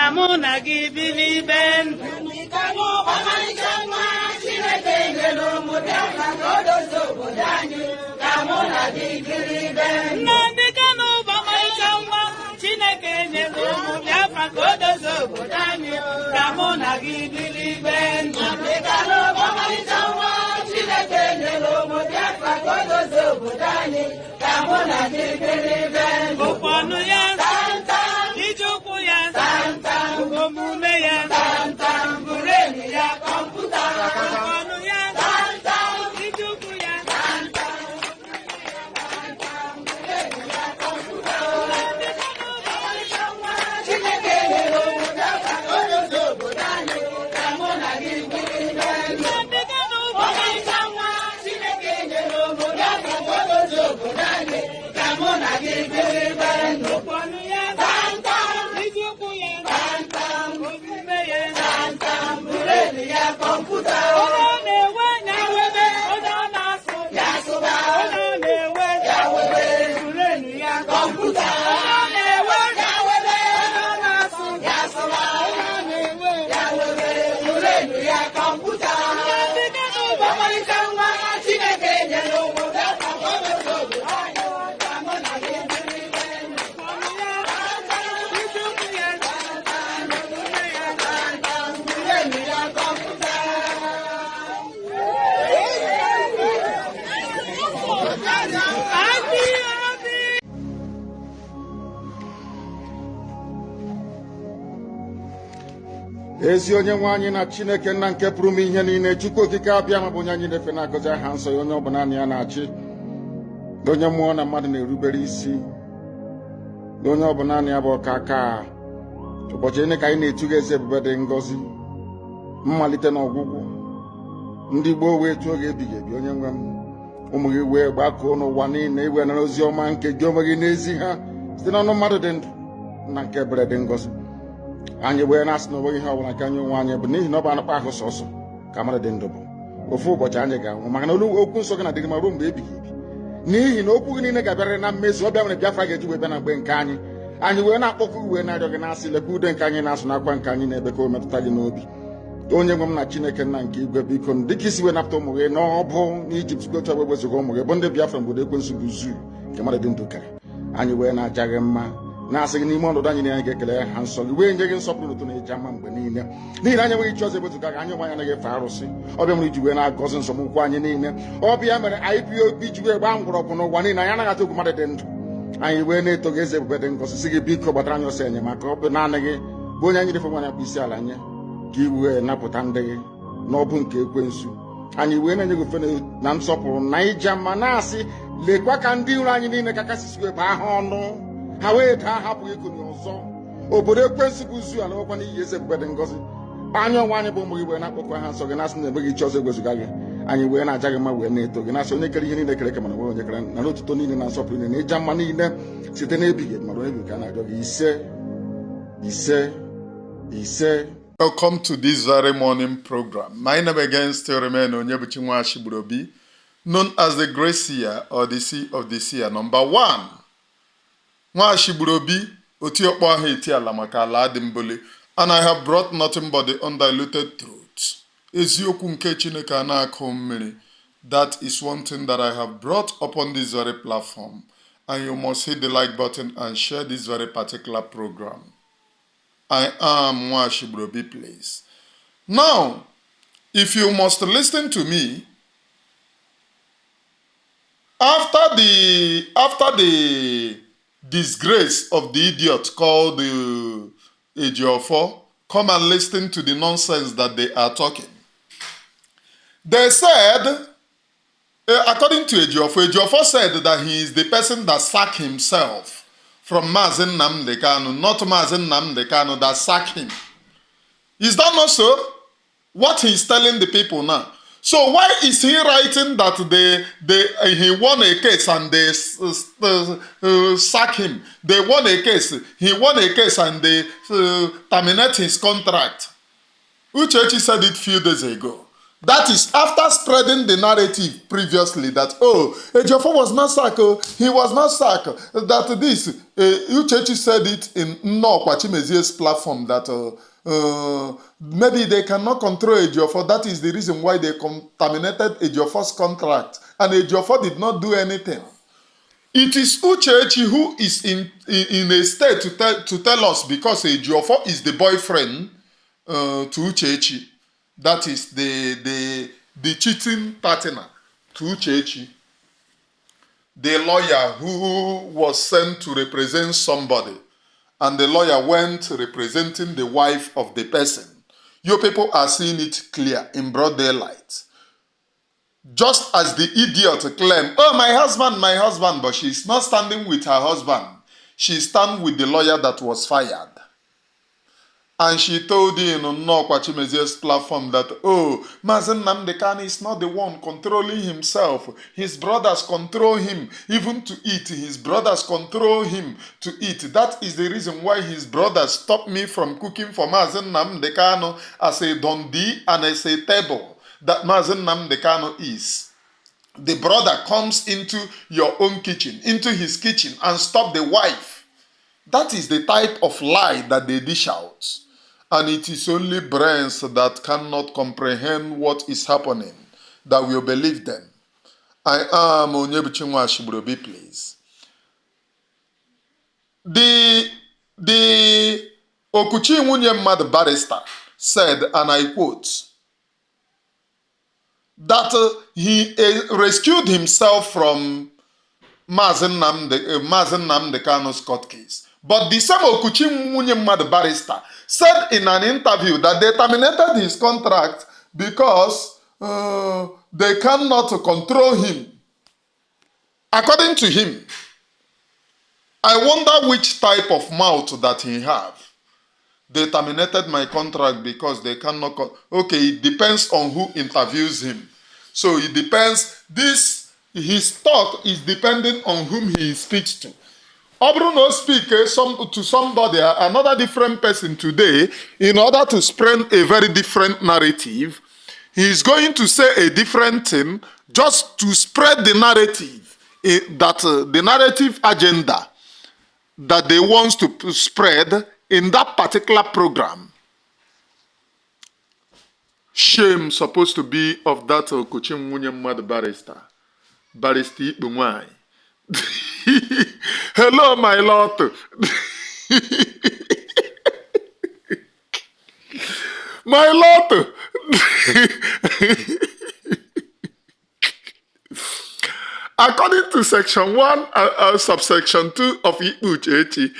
Amuna gibili ben. Kamo pamalichangwa Chineke nyelo mudafa kodo zobo danyi. Kamona gibili ben. Nandikano pamalichangwa Chineke nyelo mudafa kodo zobo danyi. Kamona gibili ben. Nandikano pamalichangwa Chineke nyelo mudafa kodo zobo danyi. Kamona gibili ben. Uponu ya Santa. Ijukwu ya Santa. Omume ya Santa. Bureni ya komputa. Uponu ya Santa. Ijukwu ya Santa. Chineke nyelo mudafa kodo zobo danyi. Kamona gibili ben. Nandikano Pamalichangwa Chineke nyelo mudafa kodo zobo danyi. Kamona gibili ben. Uponu ya Santa. Ijukwu ya Santa. Omume ya Santa. Bureni ya komputa. Onye na-ewe nyawebe onye ọ na-asụ Yasuba. onye na-ewe Yawebe. Urenu ya Komputa. onye na-ewe Yawebe. onye ọ na-asụ Yasuba. onye na-ewe Yawebe. Bureni ya komputa. Nandikano Pamalichangwa Chineke nyelo mudafa kodo zobo danyi. Kamona gibili ben. Uponu ya Ijukwu ya Omume ya Bureni ya komputa. Abi abi ezi onye nwe anyị na Chineke nna nke pụrụ m ihe niile, Chukwu okike abịa ma bụ onye anyị na-efe na-agọzi aha nsọ ya, onye ọbụla naanị ya na-achị, na onye mmụọ na mmadụ na-erubere isi, na onye ọbụla naanị ya bụ ọka aka. Ụbọchị ene ka anyị na-etuga eze ebube dị ngọzi, mmalite na ọgwụgwụ. Ndị gboo wee tụọ gị ebighị ebi, onye nwe m, ụmụ gị wee gbakọọ n'ụwa niile iwe nara ozi ọma nke gị onwe gị n'ezi ha site n'ọnụ mmadụ dị ndụ na nke ebere dị ngọzi. Anyị wee na-asị na onweghị ihe ọbụla nke anyị onwe anyị bụ n'ihi na ọ bụ anụkpa ahụ sọsọ ka mmadụ dị ndụ bụ. Ofu ụbọchị anyị ga-anwụ, maka na okwu nsọ gị na-adịgị ma ruo mgbe ebighị ebi, n'ihi na okwu gị niile ga-abịarịrị na mmezu. Ọbịa mere Biafra ga-eji wee bịa na mgbe nke anyị. Anyị wee na-akpọkụ uwe na-arịọ gị na-asị, lekwa ude nke anyị na-asụ n'akwa nke anyị na-ebe ka o metụta gị n'obi. Onye nwe m na Chineke nna nke igwe, biko dịka isi wee napụta ụmụ gị n'ọbụ n'Ijipt site otu wee wezuga ụmụ gị bụ ndị Biafra mgbe ekwensu bụ zuu nke mmadụ dị ndụ kere. Anyị wee na-aja gị mma, na-asị gị n'ime ọnọdụ anyị na anyị ga-ekele ha nsọ gị, wee nye gị nsọpụrụ ụtọ na ịja mma mgbe niile, n'ihi na anyị enweghị chi ọzọ ewezuga gị. Anyị nwe anyị anaghị efe arụsị. Ọbịa mere iji wee na-agọzi nsọmụkwụ anyị niile. Ọbịa mere IPOB ji wee gbaa mgbọrọgwụ n'ụwa niile. Anyị anaghị atụ egwu mmadụ dị ndụ. Anyị wee na-eto gị eze ebube dị ngọzi, sị gị biko gbatara anyị ọsọ enyemaka. Ọ bụ naanị gị bụ onye anyị defe nwanyị akpụ isi ala nye ka i wee napụta ndị gị n'ọbụ nke ekwensu. Anyị wee na-enye gị ofe na nsọpụrụ na ịja mma, na-asị lekwa ka ndị iro anyị niile ka kasị wee baa ha ọnụ, ha wee daa hapụ ikonye ọzọ. Obodo ekwensu bụ zu ala nwekwa n'ihi eze ebube dị ngọzi. Anyị ọnwa anyị bụ ụmụ gị wee na-akpọkwa ha nsọ gị, na-asị na emeghị chi ọzọ egwezuga gị. Anyị wee na-aja gị mma, wee na-eto gị, na-asị onye kere ihe niile kere eke mana nwere onye kere na n'otuto niile na nsọpụrụ niile na ịja mma niile site n'ebighị ebi, mara ebighị ka a na-arịọ gị. Ise. Welcome to this very morning program. My name again still remains Onyebuchi Nwashigburobi, known as the Great Seer or the Sea of the Seer. Number 1. Nwashigburobi, T Okpontu, and I have brought nothing but the undiluted truth. Eziokwu nke Chineke ana-akụ mmiri. That is one thing that I have brought upon this very platform. And you must hit the like button and share this very particular program. I am Nwashigburobi, please. Now, if you must listen to me, after the disgrace of the idiot called Ejiofor, come and listen to the nonsense that they are talking. They said, according to Ejiofor said that he is the person that sacked himself from Mazi Nnamdi Kanu, not Mazi Nnamdi Kanu that sacked him. Is that not so? What he's telling the people now. So why is he writing that he won a case and they sack him? They won a case. He won a case and they terminate his contract. Uchechi said it a few days ago That is after spreading the narrative previously that, oh, Ejiofor was not sacked, oh, he was not sacked, that this, Uchechi said it in Nneakwuna Chimezie's platform that maybe they cannot control Ejiofor. That is the reason why they terminated Ejiofor's contract. And Ejiofor did not do anything. It is Uchechi who is in a state to tell us because Ejiofor is the boyfriend to Uchechi. That is the cheating partner to Uchechi. The lawyer who was sent to represent somebody. And the lawyer went representing the wife of the person. You people are seeing it clear in broad daylight. Just as the idiot claimed, oh, my husband, but she's not standing with her husband. She stands with the lawyer that was fired. And she told him on Nneakwuna Chimezie's platform that, oh, Mazen Nnamdi Kanu is not the one controlling himself. His brothers control him. Even to eat, his brothers control him to eat. That is the reason why his brothers stopped me from cooking for Mazen Nnamdi Kanu as a dundee and as a table that Mazen Nnamdi Kanu is. The brother comes into your own kitchen, into his kitchen, and stop the wife. That is the type of lie that they dish out. And it is only brains that cannot comprehend what is happening that will believe them. I am Onyebuchinwa Ashibrobi, please. The Okuchi Nwunyemad barrister said, and I quote, that he rescued himself from Mazen Nnamdi Kanu's court case. But the same Okuchi Nwunyemad barrister said in an interview that they terminated his contract because they cannot control him. According to him, I wonder which type of mouth that he have. They terminated my contract because they cannot. Okay, it depends on who interviews him. So it depends. His talk is depending on whom he speaks to. Obruno speak to somebody, another different person today, in order to spread a very different narrative. He's going to say a different thing just to spread the narrative, the narrative agenda that they want to spread in that particular program. Shame supposed to be of that Okuchi Nwunyemad barrister. Barrister Ikpunwai. Hello, my Lord. My Lord. According to section 1, subsection 2 of Uchechi,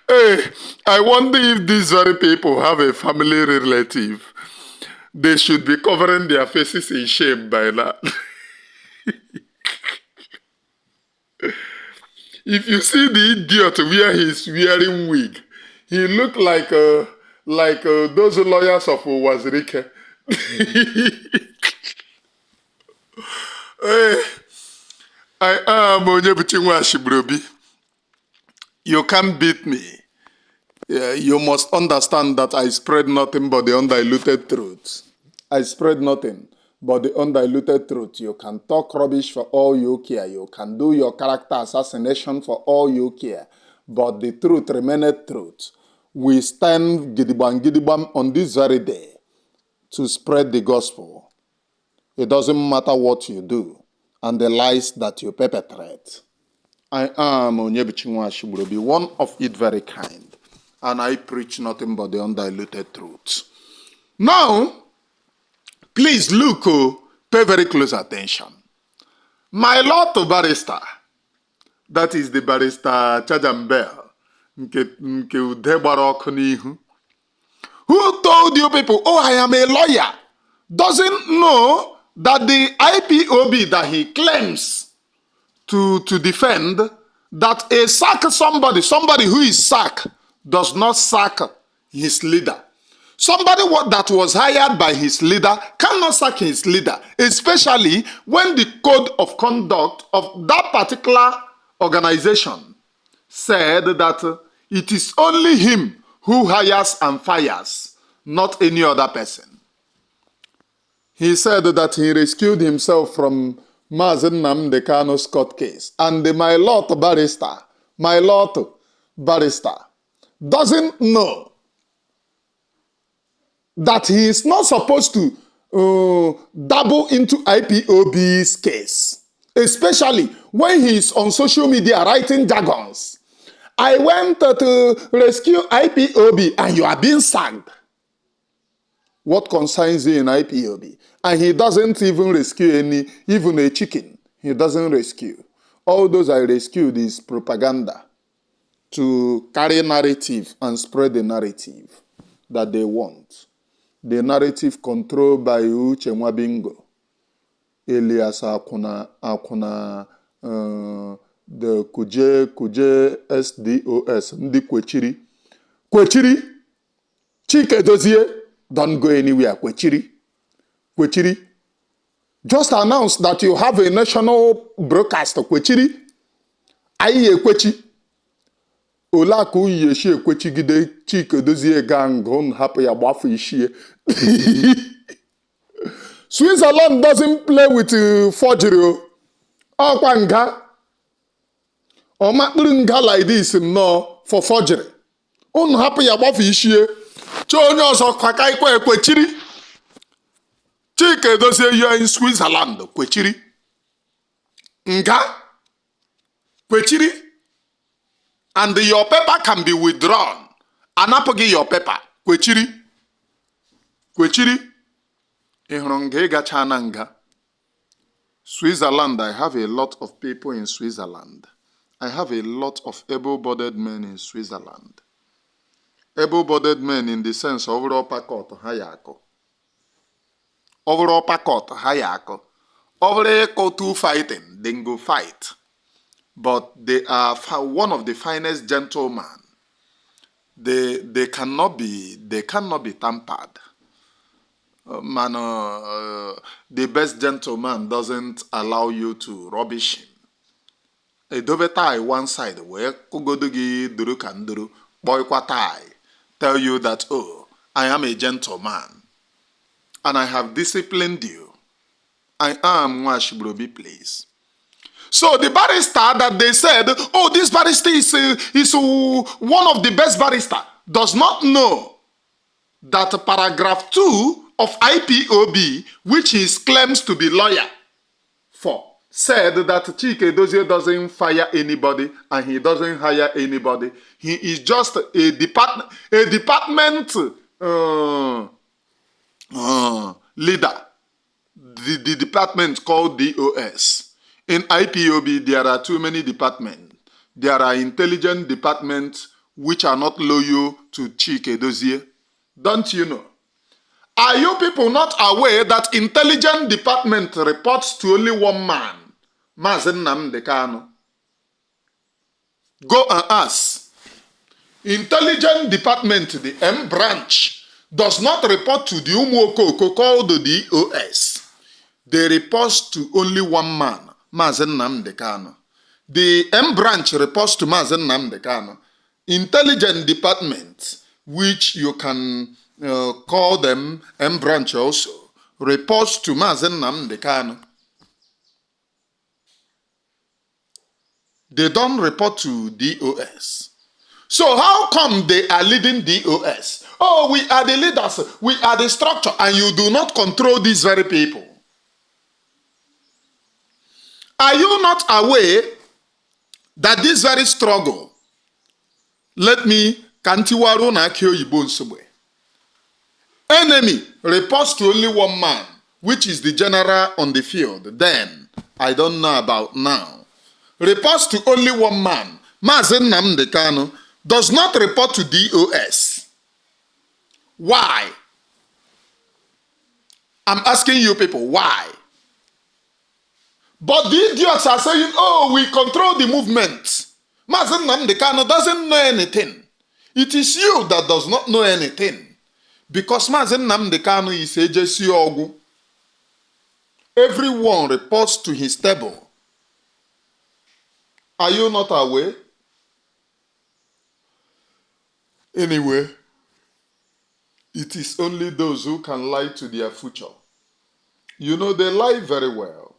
hey, I wonder if these very people have a family relative. They should be covering their faces in shame by now. If you see the idiot where he's wearing wig, he look like those lawyers of Wazirike. Hey, I am Onyebuchinwa Ashibrobi. You can't beat me. Yeah, you must understand that I spread nothing but the undiluted truth. I spread nothing but the undiluted truth. You can talk rubbish for all you care. You can do your character assassination for all you care. But the truth remaineth truth. We stand gidibam on this very day to spread the gospel. It doesn't matter what you do and the lies that you perpetrate. I am Onyebuchinwa Ashibrobi, one of it very kind. And I preach nothing but the undiluted truth. Now, please look, pay very close attention. My Lord barrister, that is the barrister Chajambel, nke ude gbara ọkụ n'ihu, who told you people, oh, I am a lawyer, doesn't know that the IPOB that he claims to defend, that a sack somebody who is sacked, does not sack his leader. Somebody that was hired by his leader cannot sack his leader, especially when the code of conduct of that particular organization said that it is only him who hires and fires, not any other person. He said that he rescued himself from Mazen Nnamdi Kanu's court case. And my Lord barrister, doesn't know that he is not supposed to dabble into IPOB's case, especially when he is on social media writing jargons. I went to rescue IPOB and you are being sacked. What concerns you in IPOB? And he doesn't even rescue even a chicken. He doesn't rescue. All those I rescued is propaganda to carry narrative and spread the narrative that they want. The narrative controlled by Uche Nwabingo, Elias Akuna, the Kuje SDOS, Ndi Kwechiri, Chike Dozie, don't go anywhere, Kwechiri. Just announce that you have a national broadcast, Kwechiri. Aye Kwechi. Olaku yeshi Kwechi gide Chike Dozie gang on happy abafu ishie. Switzerland doesn't play with forgery. Okwanga. Omaklinga like this no for forgery. On happy abafu ishie. Chonyo so kwakai Kwechiri. Chike Dozie, you are in Switzerland, Kwechiri. Nga? Kwechiri? And your paper can be withdrawn. Anapogi your paper. Kwechiri? Ihronge gachananga. Switzerland, I have a lot of people in Switzerland. I have a lot of able-bodied men in Switzerland. Able-bodied men in the sense of overall court, hayako. Overall court, hayako. Overall two fighting, then go fight. But they are one of the finest gentlemen. They cannot be tampered. The best gentleman doesn't allow you to rubbish him. A dovetai one side where kugodugi duru kanduru boy kwatai tell you that, oh, I am a gentleman and I have disciplined you. I am Washibrobi, please. So the barrister that they said, oh, this barrister is one of the best barrister, does not know that paragraph 2 of IPOB, which he claims to be lawyer for, said that Chike Dozie doesn't fire anybody and he doesn't hire anybody. He is just a department leader. The department called DOS. In IPOB, there are too many departments. There are intelligent departments which are not loyal to Chike Dozie. Don't you know? Are you people not aware that intelligent department reports to only one man, Mazen Nnamdi Kanu? Go and ask. Intelligent department, the M branch, does not report to the Umuokoko called the DOS. They report to only one man, Mazen Nnamdi Kanu. The M branch reports to Mazen Nnamdi Kanu. Intelligent department, which you can call them M branch also, reports to Mazen Nnamdi Kanu. They don't report to DOS. So how come they are leading DOS? Oh, we are the leaders, we are the structure, and you do not control these very people. Are you not aware that this very struggle, let me kantiwaru na aki oyibo nsogbe, enemy reports to only one man, which is the general on the field. Then, I don't know about now, reports to only one man, Mazen Nnamdi Kanu, does not report to DOS. Why? I'm asking you people, why? But the idiots are saying, oh, we control the movement. Mazen Nnamdi Kanu doesn't know anything. It is you that does not know anything. Because Mazen Nnamdi Kanu is a Jesse Ogu. Everyone reports to his table. Are you not aware? Anyway, it is only those who can lie to their future. You know, they lie very well.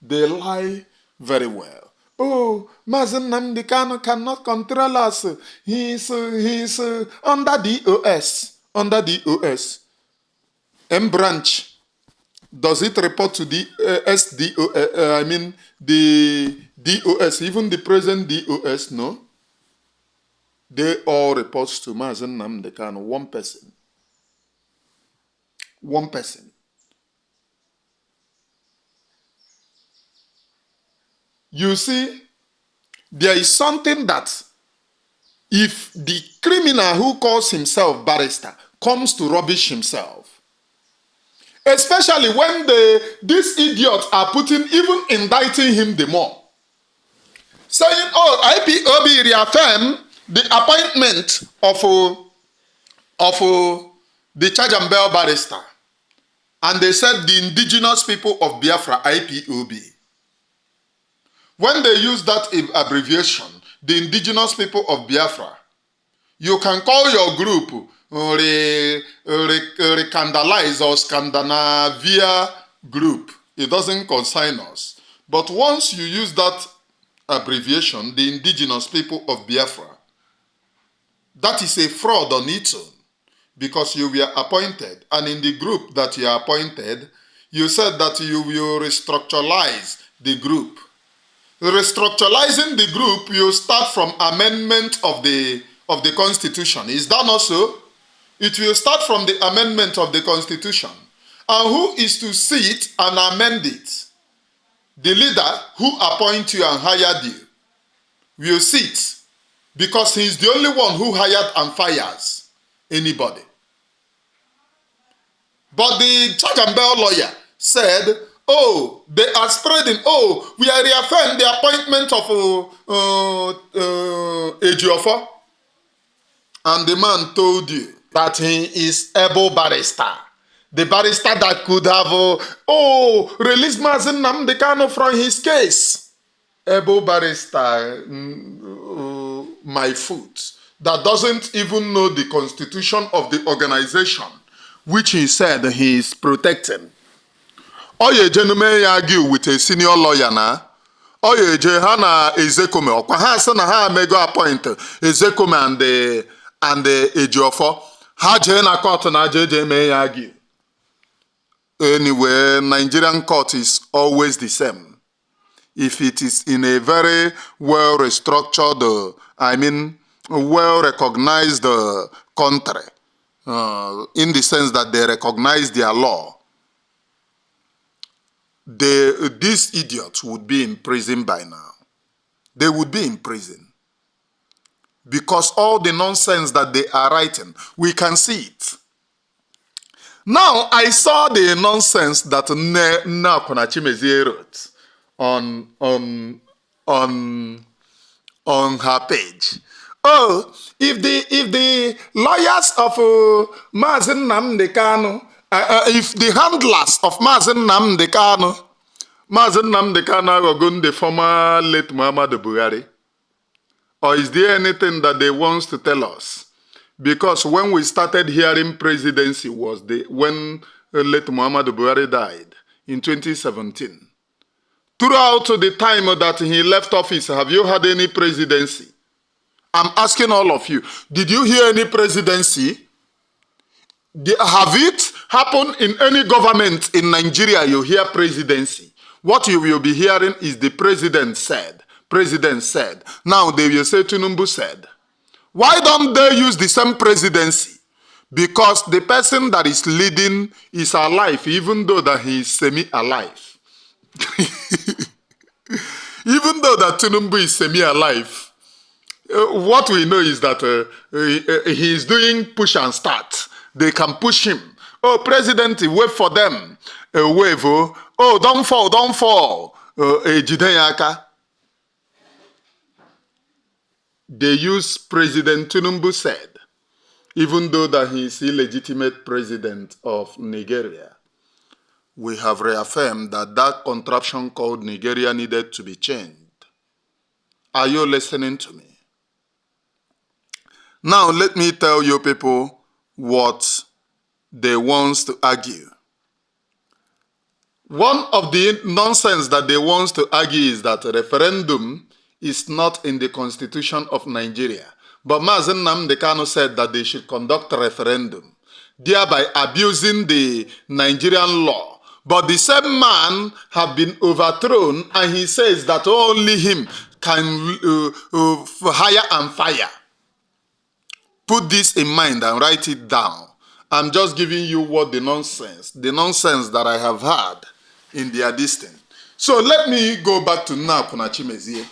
They lie very well. Oh, Mazen Nnamdi Kanu cannot control us. He's under DOS. Under DOS. M branch. Does it report to the SDO? I mean, the DOS, even the present DOS, no? They all report to Mazen Nnamdi Kanu, one person. One person. You see, there is something that if the criminal who calls himself barrister comes to rubbish himself, especially when these idiots are even indicting him the more, saying, oh, IPOB reaffirm the appointment of the charge and bail barrister. And they said the indigenous people of Biafra, IPOB. When they use that abbreviation, the indigenous people of Biafra, you can call your group Recandalize or Scandinavia group. It doesn't concern us. But once you use that abbreviation, the indigenous people of Biafra, that is a fraud on its own. Because you were appointed, and in the group that you are appointed, you said that you will restructuralize the group. Restructuralizing the group, you start from amendment of the Constitution. Is that not so? It will start from the amendment of the Constitution. And who is to sit and amend it? The leader who appointed you and hired you will sit, because he is the only one who hired and fires anybody. But the charge and bail lawyer said, oh, they are spreading, oh, we are reaffirming the appointment of Ejiofor. And the man told you that he is able barrister. The barrister that could have, released Mazen Nnamdi Kanu from his case. Able barrister, my foot, that doesn't even know the constitution of the organization which he said he is protecting. Oye gentleman argue with a senior lawyer na. Oye je hana Ezekome okwa ha se na ha mego appoint Ezekome and Ejiofor. Ha je na court na je me argue. Anyway, Nigerian court is always the same. If it is in a very well restructured, well recognized country, in the sense that they recognize their law, these idiots would be in prison by now. They would be in prison. Because all the nonsense that they are writing, we can see it. Now, I saw the nonsense that Nneakwuna Chimezie wrote on her page. Oh, if the lawyers of Mazen Nnamdi Kanu, if the handlers of Mazen Nnamdi Kanu are going the former late Muhammadu Buhari, or is there anything that they want to tell us? Because when we started hearing presidency was when late Muhammadu Buhari died in 2017. Throughout the time that he left office, have you had any presidency? I'm asking all of you, did you hear any presidency? Have it happened in any government in Nigeria you hear presidency? What you will be hearing is the president said. President said. Now they will say Tinubu said. Why don't they use the same presidency? Because the person that is leading is alive, even though that he is semi-alive. Even though that Tinubu is semi-alive, what we know is that he is doing push and start. They can push him. Oh, president, wait for them. Wave. Oh, don't fall, don't fall. They use President Tinubu said, even though that he is illegitimate president of Nigeria. We have reaffirmed that that contraption called Nigeria needed to be changed. Are you listening to me? Now let me tell you people what they want to argue. One of the nonsense that they want to argue is that a referendum is not in the constitution of Nigeria. But Mazen Nnamdi Kanu said that they should conduct a referendum, thereby abusing the Nigerian law. But the same man have been overthrown, and he says that only him can hire and fire. Put this in mind and write it down. I'm just giving you what the nonsense that I have heard in their distance. So let me go back to Nneakwuna Chimezie.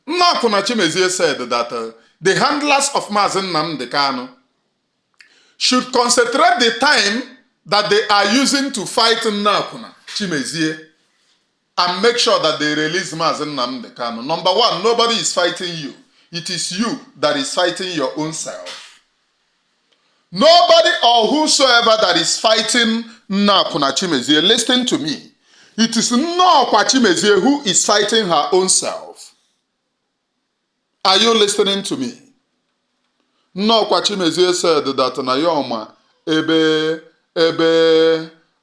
Nneakwuna Chimezie said that the handlers of Mazen Nnamdi Kanu should concentrate the time that they are using to fight Nneakwuna Chimezie and make sure that they release Mazen Nnamdi Kanu. Number one, nobody is fighting you. It is you that is fighting your own self. Nobody or whosoever that is fighting Nneakwuna Chimezie, listen to me. It is Nneakwuna Chimezie who is fighting her own self. Are you listening to me? Nneakwuna Chimezie said that Nayoma ebe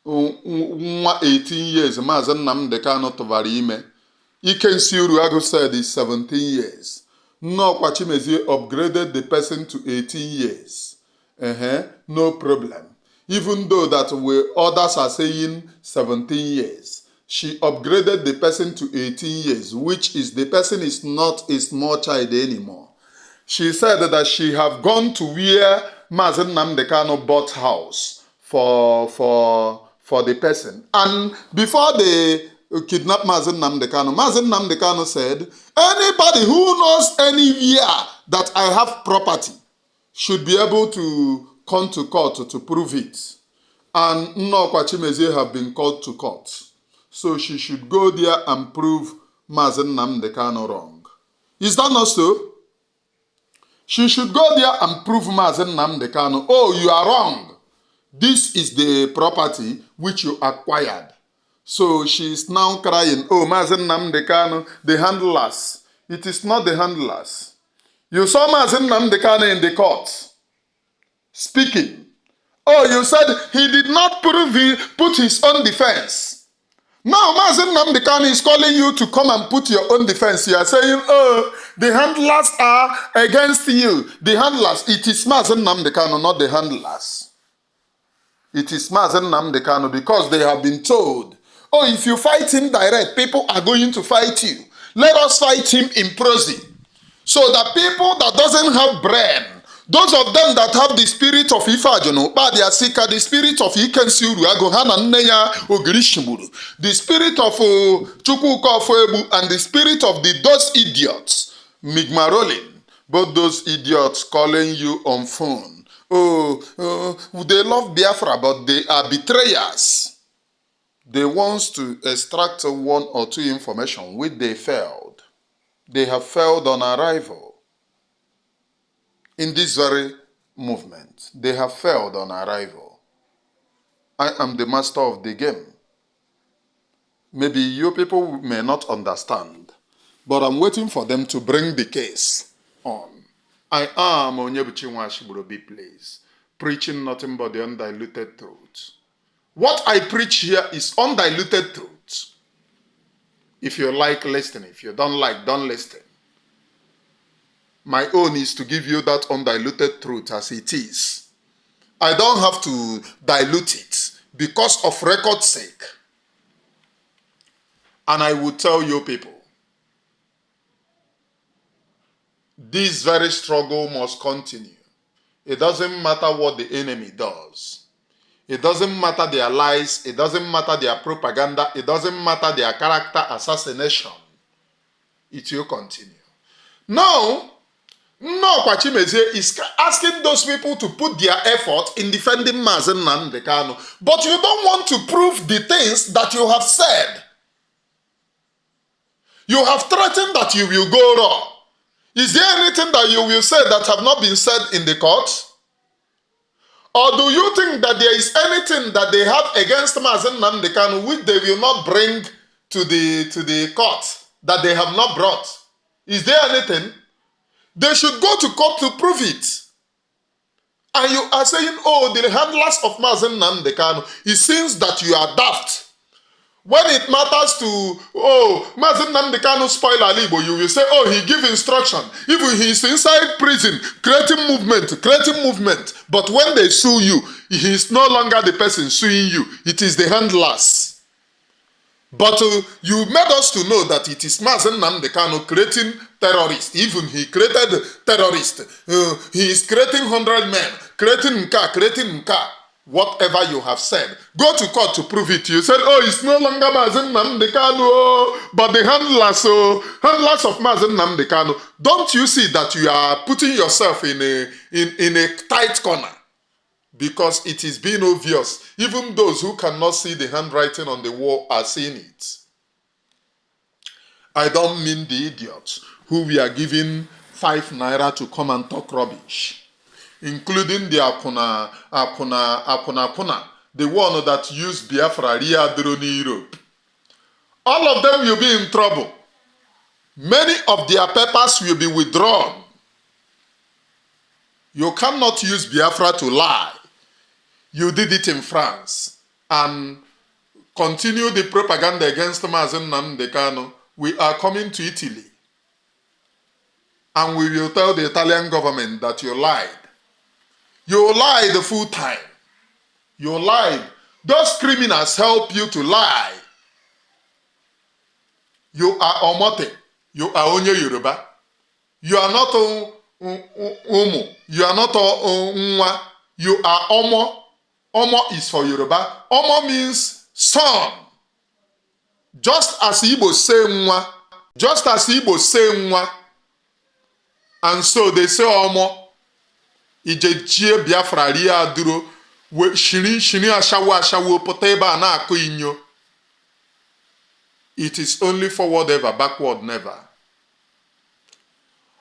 nwa 18 years Mazen Nnamdi Kanu tụbara ime. Ikensi Uruagụ said is 17 years. Nneakwuna Chimezie upgraded the person to 18 years. No problem. Even though that others are saying 17 years, she upgraded the person to 18 years, which is the person is not a small child anymore. She said that she have gone to where Mazen Nnamdi Kanu bought house for the person. And before they kidnapped Mazen Nnamdi Kanu said, anybody who knows anywhere that I have property should be able to come to court to prove it. And Nneakwuna Chimezie have been called to court. So she should go there and prove Mazen Nnamdi Kanu wrong. Is that not so? She should go there and prove Mazen Nnamdi Kanu, oh, you are wrong. This is the property which you acquired. So she is now crying, oh, Mazen Nnamdi Kanu, the handlers. It is not the handlers. You saw Mazen Nnamdi Kanu in the court speaking. Oh, you said he did not put his own defense. Now Mazen Nnamdi Kanu is calling you to come and put your own defense. You are saying, oh, the handlers are against you. The handlers, it is Mazen Nnamdi Kanu, not the handlers. It is Mazen Nnamdi Kanu because they have been told, oh, if you fight him direct, people are going to fight you. Let us fight him in prosy. So that people that doesn't have brain, those of them that have the spirit of Ifajono, the spirit of Ikensi Uruagụ, the spirit of Chukwuka Ofuegbu, and the spirit of those idiots, Migmarolin, both those idiots calling you on phone. They love Biafra, but they are betrayers. They want to extract one or two information which they failed. They have failed on arrival. In this very movement, they have failed on arrival. I am the master of the game. Maybe you people may not understand, but I'm waiting for them to bring the case on. I am Onyebuchi Nwashigburobi, please, preaching nothing but the undiluted truth. What I preach here is undiluted truth. If you like, listen. If you don't like, don't listen. My own is to give you that undiluted truth as it is. I don't have to dilute it because of record's sake. And I will tell you people, this very struggle must continue. It doesn't matter what the enemy does. It doesn't matter their lies. It doesn't matter their propaganda. It doesn't matter their character assassination. It will continue. Now, Nneakwuna Chimezie is asking those people to put their effort in defending Mazen Nnamdi Kanu. But you don't want to prove the things that you have said. You have threatened that you will go raw. Is there anything that you will say that have not been said in the court? Or do you think that there is anything that they have against Mazen Nnamdi Kanu which they will not bring to the court that they have not brought? Is there anything? They should go to court to prove it. And you are saying, oh, the handlers of Mazen Nnamdi Kanu, it seems that you are daft. When it matters to, oh, Mazen Nnamdi Kanu spoil Alibo, you will say, oh, he give instruction. Even he is inside prison, creating movement. But when they sue you, he is no longer the person suing you. It is the handlers. But you made us to know that it is Mazen Nnamdi Kanu creating terrorists. Even he created terrorists. He is creating 100 men, creating Nka. Whatever you have said, go to court to prove it. You said, oh, it's no longer Mazen Nnamdi Kanu, but the handlers of Mazen Nnamdi Kanu. Don't you see that you are putting yourself in a tight corner? Because it is being obvious. Even those who cannot see the handwriting on the wall are seeing it. I don't mean the idiots who we are giving 5 naira to come and talk rubbish. Including the Akuna, the one that used Biafra drone in Europe. All of them will be in trouble. Many of their papers will be withdrawn. You cannot use Biafra to lie. You did it in France. And continue the propaganda against Mazen Nnamdi Kanu. We are coming to Italy. And we will tell the Italian government that you lied. You lied full time. You lied. Those criminals help you to lie. You are Omote. You are Onye Yoruba. You are not Umu. You are not Nwa. You are Omo. Omo is for Yoruba. Omo means son. Just as Igbo say Nwa. Just as Igbo say Nwa. And so they say Omo. Ijejie Biafra ria duro shini ashawo poteba na akụ inyo. It is only forward ever, backward never.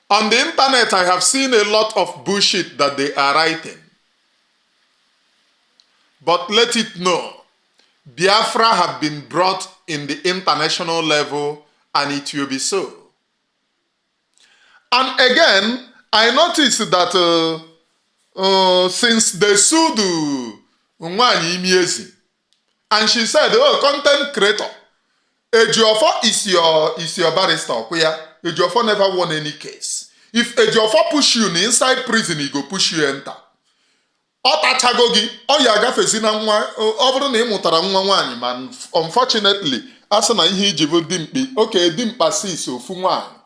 On the internet, I have seen a lot of bullshit that they are writing. But let it know, Biafra have been brought in the international level, and it will be so. And again, I noticed that since they sued Nwanyi Imiezi, and she said, oh, content creator, Ejiofor is your barrister. Ejiofor never won any case. If Ejiofor push you inside prison, he go push you enter. Unfortunately, asana ihe ijibu dimpi. Okay, dimpa 6 ofu nwanyi.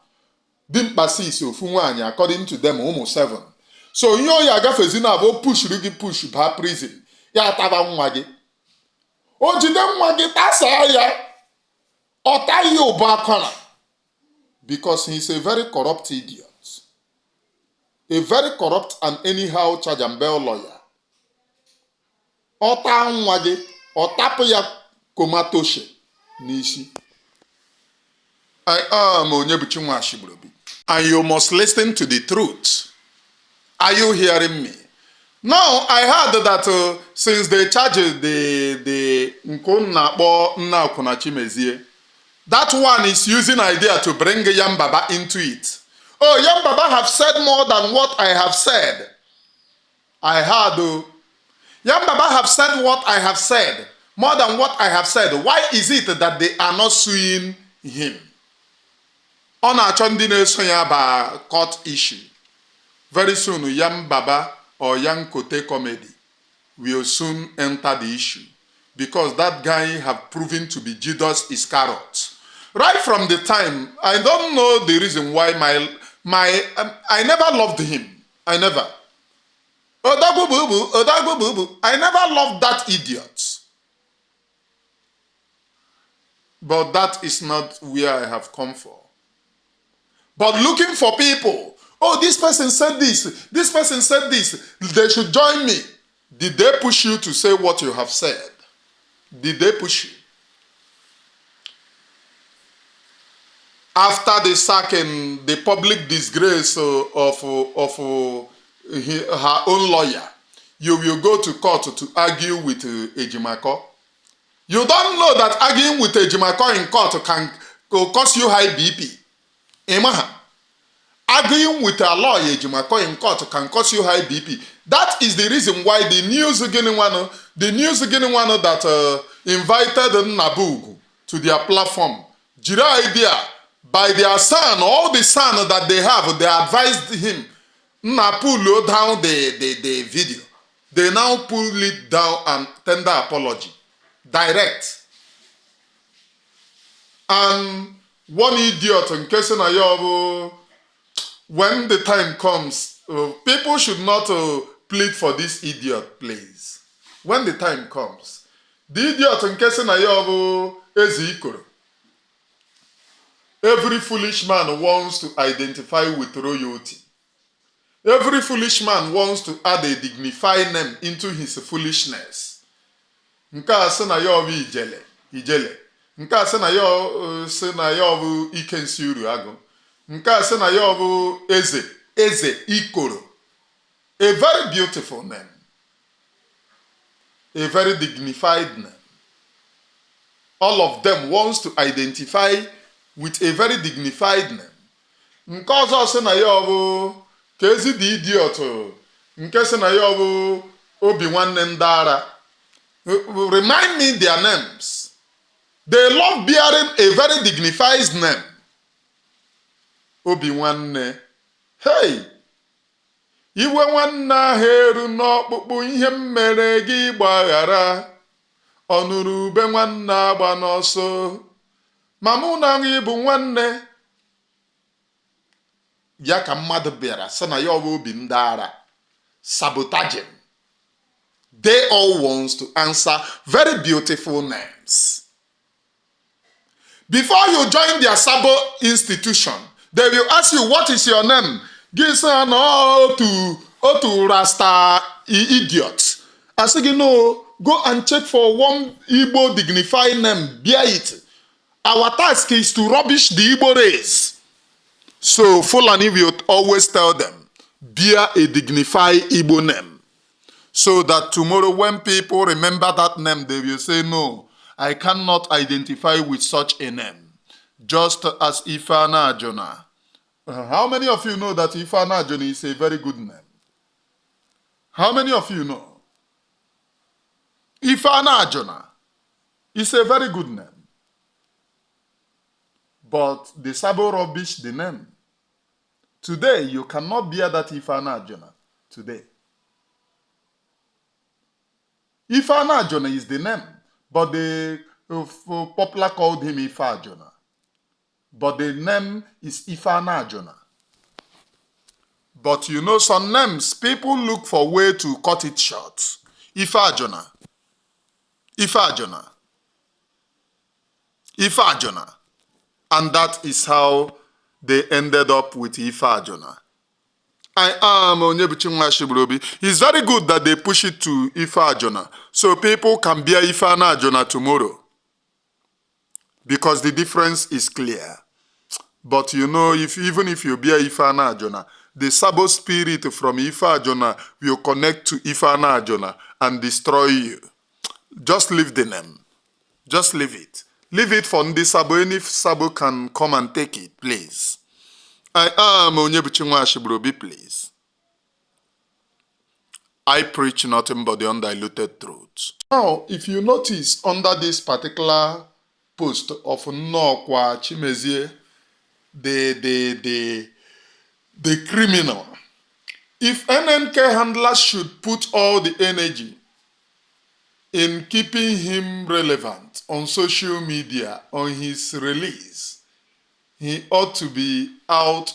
Dimpa 6 ofu nwanyi, according to them, almost 7. So you ya gafezi na bo push rigi push ba prison. Ya taba nwa gi. O jide nwa gi tasa ya. Ota yi oba kona. Because he is a very corrupt idiot. A very corrupt and anyhow charge and bail lawyer. Ota nwa gi, otapu ya komatoshe n'ishi. I am onyebuchi nwa ashibrobi. And you must listen to the truth. Are you hearing me? Now, I heard that since they charged the Nneakwuna Chimezie, that one is using idea to bring Yambaba into it. Oh, Yambaba have said more than what I have said. I heard Yambaba have said what I have said, more than what I have said. Why is it that they are not suing him? On a Chondine court issue. Very soon, Yam Baba or Young Kote Comedy will soon enter the issue because that guy have proven to be Judas Iscariot. Right from the time, I don't know the reason why I never loved him. I never. I never loved that idiot. But that is not where I have come for. But looking for people. Oh, this person said this. This person said this. They should join me. Did they push you to say what you have said? Did they push you? After the sacking, the public disgrace of her own lawyer, you will go to court to argue with Ejimako. You don't know that arguing with Ejimako in court can cause you high BP. Imaha. Arguing with a lawyer in court can cause you high BP. That is the reason why the news Guinea one that invited Nabugu to their platform. Jira idea by their son, all the son that they have, they advised him na pull down the video. They now pull it down and tender apology. Direct. And one idiot in case when the time comes, people should not plead for this idiot, please. When the time comes, the idiot in case every foolish man wants to identify with royalty. Every foolish man wants to add a dignified name into his foolishness. Nke a sị na ya ọ bụ ijele. Nke a sị na ya ọ bụ ikensi uru agụ. Nke a sị na ya ọ bụ eze ikoro. A very beautiful name. A very dignified name. All of them wants to identify with a very dignified name. Nke ọzọ sị na ya ọ bụ ka ezi dị idiot. Nke sị na ya ọ bụ obi nwanne ndị ara. Remind me their names. They love bearing a very dignified name. Obi nwanne. Hey! Iwe nwanne ahụ eru n'ọkpụkpụ ihe m mere gị gbaghara. Ọ nụrụ ube nwanne agba n'ọsọ. Ma mụ na gị bụ nwanne. Ya ka mmadụ bịara sị na ya ọ bụ obi ndị ara. Sabotaging. They all want to answer very beautiful names. Before you join their Sabo institution, they will ask you, what is your name? Gisa no to Rasta idiot. I say, you know, go and check for one Igbo dignified name. Bear it. Our task is to rubbish the Igbo race. So Fulani will always tell them, bear a dignified Igbo name. So that tomorrow when people remember that name, they will say, no, I cannot identify with such a name. Just as Ifeana Ajona. How many of you know that Ifeana Ajona is a very good name? How many of you know? Ifeana Ajona is a very good name. But the Sabo rubbish the name. Today, you cannot bear that Ifeana Ajona. Today. Ifeana Ajona is the name, but the popular called him Ife Ajona. But the name is Ifeana Ajona. But you know, some names, people look for a way to cut it short. Ife Ajona. Ife Ajona. Ife Ajona. And that is how they ended up with Ife Ajona. I am Onyebuchinwa Shibrobi. It's very good that they push it to Ife Ajona so people can bear Ifeana Ajona tomorrow. Because the difference is clear. But you know, even if you bear Ifeana Ajona, the Sabo spirit from Ife Ajona will connect to Ifeana Ajona and destroy you. Just leave the name. Just leave it. Leave it for the Sabo, and if Sabo can come and take it, please. I am Onyebuchinwa Shibrobi, please. I preach nothing but the undiluted truth. Now, if you notice under this particular post of Nneakwuna Chimezie, the criminal, if NNK handlers should put all the energy in keeping him relevant on social media on his release, he ought to be out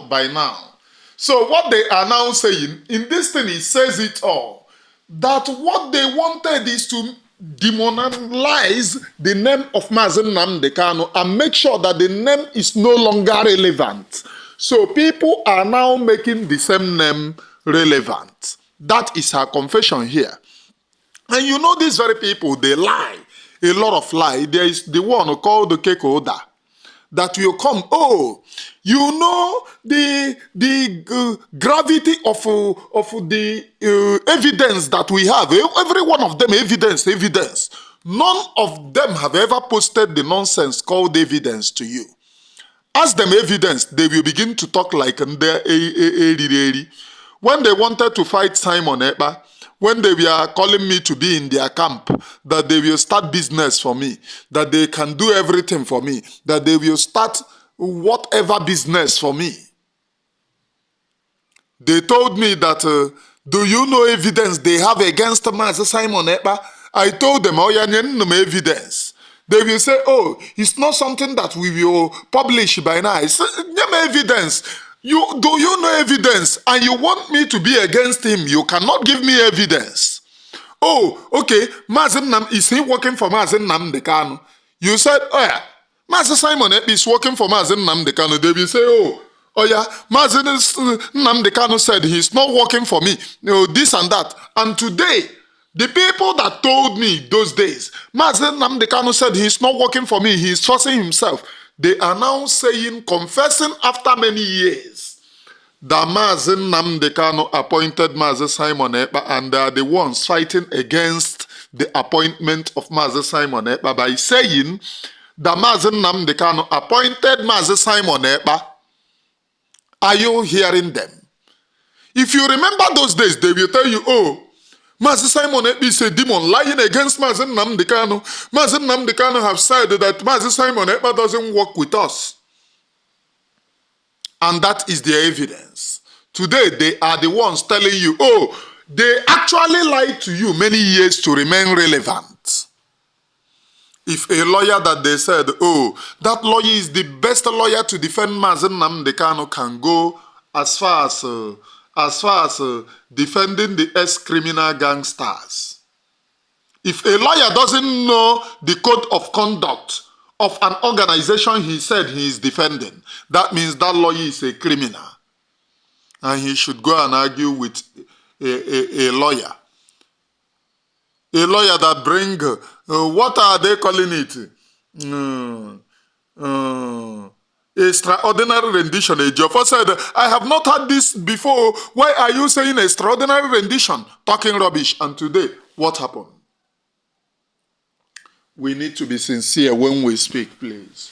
by now. So what they are now saying, in this thing, it says it all, that what they wanted is to demonize the name of Mazi Nnamdi Kanu and make sure that the name is no longer relevant. So people are now making the same name relevant. That is her confession here. And you know these very people, they lie. A lot of lie. There is the one called the Keke Ụda that will come. Oh, you know the gravity of the evidence that we have. Every one of them evidence. None of them have ever posted the nonsense called evidence to you. ask them evidence, they will begin to talk like Nde. When they wanted to fight Simon Ekpa, when they were calling me to be in their camp, that they will start business for me, that they can do everything for me, that they will start whatever business for me. They told me that, do you know evidence they have against Master Simon Ekpa? I told them, oh, yeah, evidence. They will say, oh, it's not something that we will publish by now. It's evidence. Do you know evidence? And you want me to be against him? You cannot give me evidence. Oh, okay. Is he working for Mazen Nnamdi Kanu? You said, oh yeah, Master Simon is working for Mazen Nnamdi Kanu. They will say, oh yeah, Mazen Nnamdi Kanu said he's not working for me. This and that. And today, the people that told me those days, Mazen Nnamdi Kanu said he's not working for me, he's forcing himself. They are now saying, confessing after many years, that Mazen Nnamdi Kanu appointed Mazen Simon Ekpa, and they are the ones fighting against the appointment of Mazen Simon Ekpa by saying that Mazen Nnamdi Kanu appointed Mazen Simon Ekpa. Are you hearing them? If you remember those days, they will tell you, oh, Mazen Simon Ekpa is a demon lying against Mazen Nnamdi Kanu. Mazen Nnamdi Kanu have said that Mazen Simon Ekpa doesn't work with us. And that is their evidence. Today, they are the ones telling you, oh, they actually lied to you many years to remain relevant. If a lawyer that they said, oh, that lawyer is the best lawyer to defend Mazen Nnamdi Kanu can go as far as defending the ex-criminal gangsters. If a lawyer doesn't know the code of conduct of an organization he said he is defending, that means that lawyer is a criminal. And he should go and argue with a lawyer. A lawyer that bring, what are they calling it? Extraordinary rendition. Ejiofor said, I have not had this before. Why are you saying extraordinary rendition? Talking rubbish. And today, what happened? We need to be sincere when we speak, please.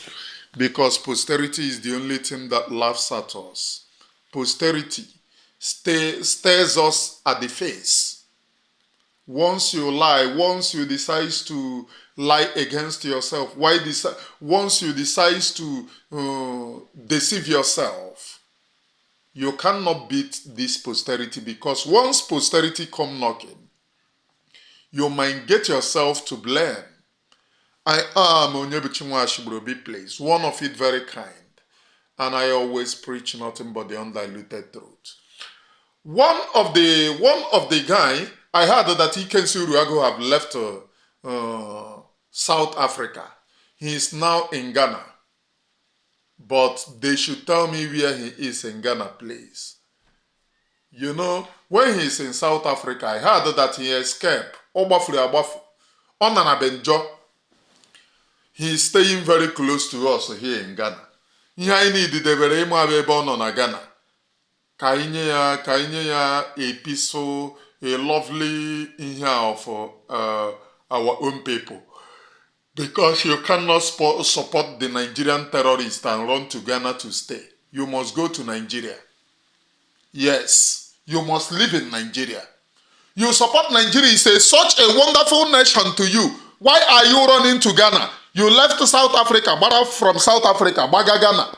Because posterity is the only thing that laughs at us. Posterity stares us at the face. Once you lie, once you decide to lie against yourself, once you decide to deceive yourself, you cannot beat this posterity, because once posterity come knocking, you might get yourself to blame. I am Onyebuchinwa Ashibrobi place, one of it very kind, and I always preach nothing but the undiluted truth. One of the guy, I heard that Ikensi Uruago have left South Africa. He is now in Ghana. But they should tell me where he is in Ghana, please. You know, when he is in South Africa, I heard that he escaped. He is staying very close to us here in Ghana. Ihe need the very na Ghana. Ka inye ya a peaceful, a lovely here of our own people. Because you cannot support the Nigerian terrorists and run to Ghana to stay. You must go to Nigeria. Yes, you must live in Nigeria. You support Nigeria. It's such a wonderful nation to you. Why are you running to Ghana? You left South Africa, but from South Africa, Baga Ghana.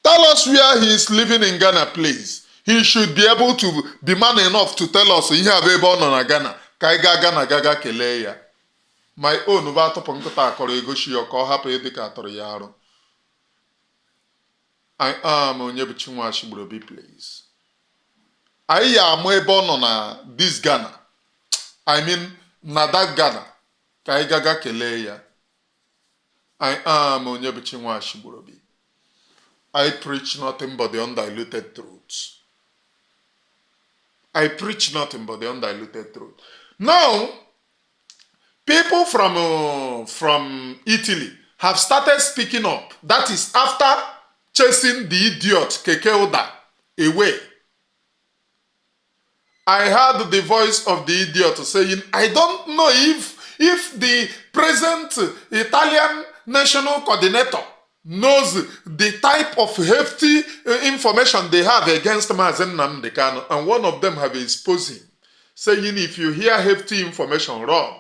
Tell us where he is living in Ghana, please. He should be able to be man enough to tell us he have a born on Ghana. Kaiga Ghana Gaga Keleya. My own Vato Ponkota Koregoshi or Kohape Edicator Yaro. I am Onyebuchinwa Ashibrobi, please. I am born on this Ghana. I mean, Nadak Ghana. Kaigaga Keleya. I am Onyebuchinwa Ashibrobi. I preach nothing but the undiluted truth. I preach nothing but the undiluted truth. Now, people from Italy have started speaking up. That is after chasing the idiot Keke Ụda away. I heard the voice of the idiot saying, I don't know if the present Italian national coordinator, knows the type of hefty information they have against Mazen Nnamdi Kanu, and one of them have exposed him, saying if you hear hefty information, run,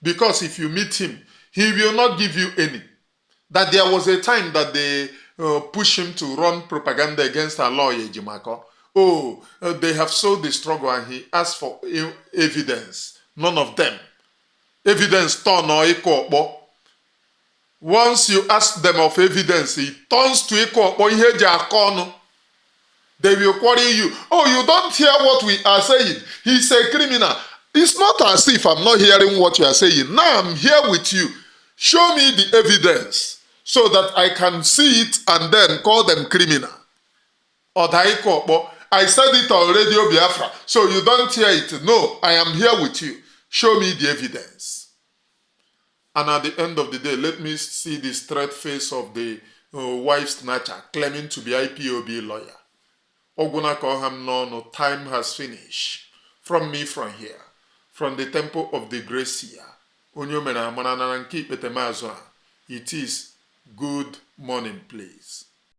because if you meet him, he will not give you any. That there was a time that they pushed him to run propaganda against our lawyer Ejiofor. They have sold the struggle, and he asked for evidence. None of them. Evidence turn or equal. Once you ask them of evidence, it turns to equal. They will query you. You don't hear what we are saying. He's a criminal. It's not as if I'm not hearing what you are saying. Now I'm here with you. Show me the evidence so that I can see it and then call them criminal. I said it on Radio Biafra, so you don't hear it. No, I am here with you. Show me the evidence. And at the end of the day, let me see the straight face of the wife snatcher claiming to be IPOB lawyer. Time has finished. From me from here, from the temple of the Gracia. It is good morning, please.